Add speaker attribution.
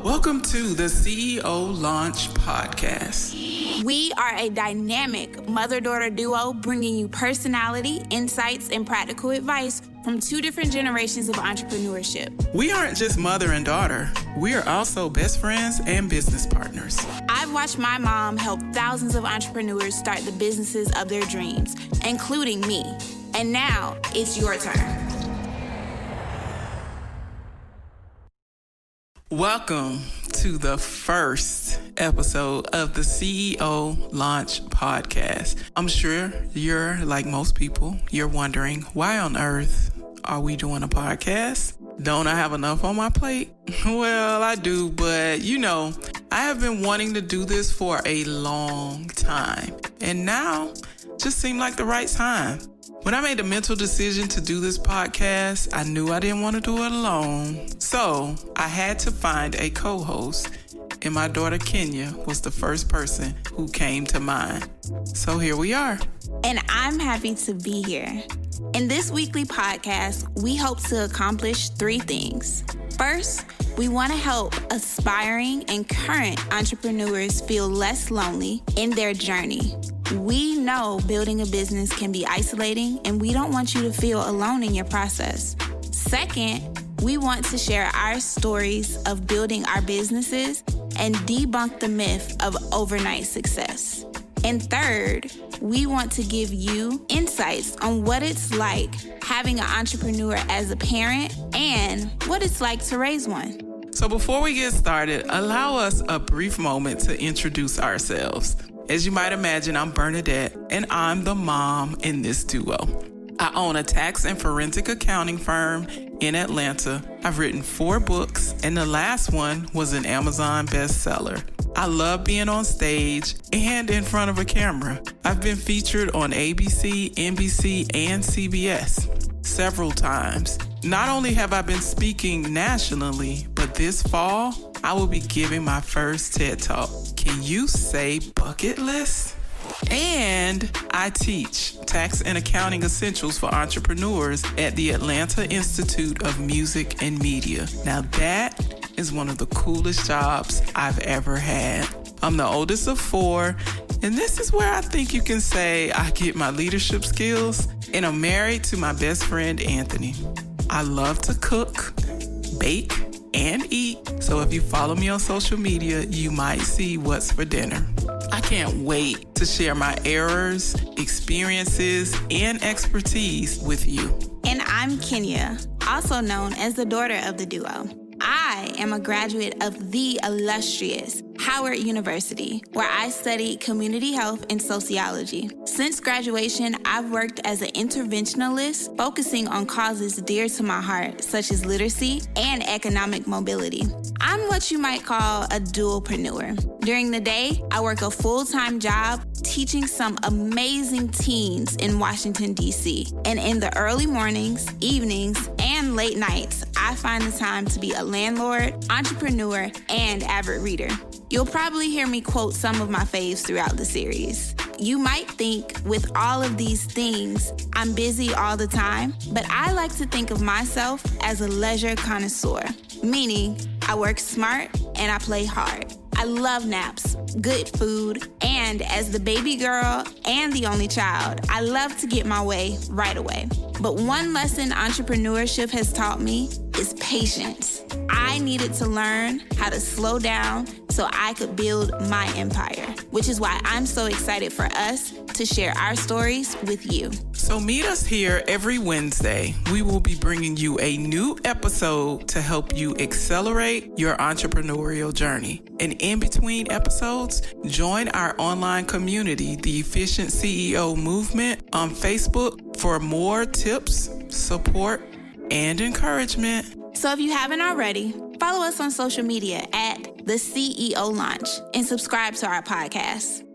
Speaker 1: Welcome to the CEO Launch Podcast.
Speaker 2: We are a dynamic mother-daughter duo bringing you personality, insights, and practical advice from two different generations of entrepreneurship.
Speaker 1: We aren't just mother and daughter. We are also best friends and business partners.
Speaker 2: I've watched my mom help thousands of entrepreneurs start the businesses of their dreams, including me. And now it's your turn.
Speaker 1: Welcome to the first episode of the CEO Launch Podcast. I'm sure you're like most people, you're wondering, why on earth are we doing a podcast? Don't I have enough on my plate? Well, I do, but I have been wanting to do this for a long time. And now just seemed like the right time. When I made the mental decision to do this podcast, I knew I didn't want to do it alone. So I had to find a co-host, and my daughter Kenya was the first person who came to mind. So here we are.
Speaker 2: And I'm happy to be here. In this weekly podcast, we hope to accomplish three things. First, we want to help aspiring and current entrepreneurs feel less lonely in their journey. We know building a business can be isolating, and we don't want you to feel alone in your process. Second, we want to share our stories of building our businesses and debunk the myth of overnight success. And third, we want to give you insights on what it's like having an entrepreneur as a parent and what it's like to raise one.
Speaker 1: So before we get started, allow us a brief moment to introduce ourselves. As you might imagine, I'm Bernadette, and I'm the mom in this duo. I own a tax and forensic accounting firm in Atlanta. I've written 4 books, and the last one was an Amazon bestseller. I love being on stage and in front of a camera. I've been featured on ABC, NBC, and CBS several times. Not only have I been speaking nationally, but this fall, I will be giving my first TED Talk. Can you say bucket list? And I teach tax and accounting essentials for entrepreneurs at the Atlanta Institute of Music and Media. Now that is one of the coolest jobs I've ever had. I'm the oldest of 4, and this is where I think you can say I get my leadership skills, and I'm married to my best friend, Anthony. I love to cook, bake, and eat, so if you follow me on social media, you might see what's for dinner. I can't wait to share my errors, experiences, and expertise with you.
Speaker 2: And I'm Kenya, also known as the daughter of the duo. I am a graduate of the illustrious Howard University, where I studied community health and sociology. Since graduation, I've worked as an interventionalist, focusing on causes dear to my heart, such as literacy and economic mobility. I'm what you might call a dualpreneur. During the day, I work a full-time job teaching some amazing teens in Washington, D.C. And in the early mornings, evenings, and late nights, I find the time to be a landlord, entrepreneur, and avid reader. You'll probably hear me quote some of my faves throughout the series. You might think with all of these things, I'm busy all the time, but I like to think of myself as a leisure connoisseur, meaning I work smart and I play hard. I love naps, good food, and as the baby girl and the only child, I love to get my way right away. But one lesson entrepreneurship has taught me is patience. I needed to learn how to slow down so I could build my empire, which is why I'm so excited for us to share our stories with you.
Speaker 1: So meet us here every Wednesday. We will be bringing you a new episode to help you accelerate your entrepreneurial journey. And in between episodes, join our online community, the Efficient CEO Movement, on Facebook for more tips, support, and encouragement.
Speaker 2: So if you haven't already, follow us on social media at the CEO Launch and subscribe to our podcast.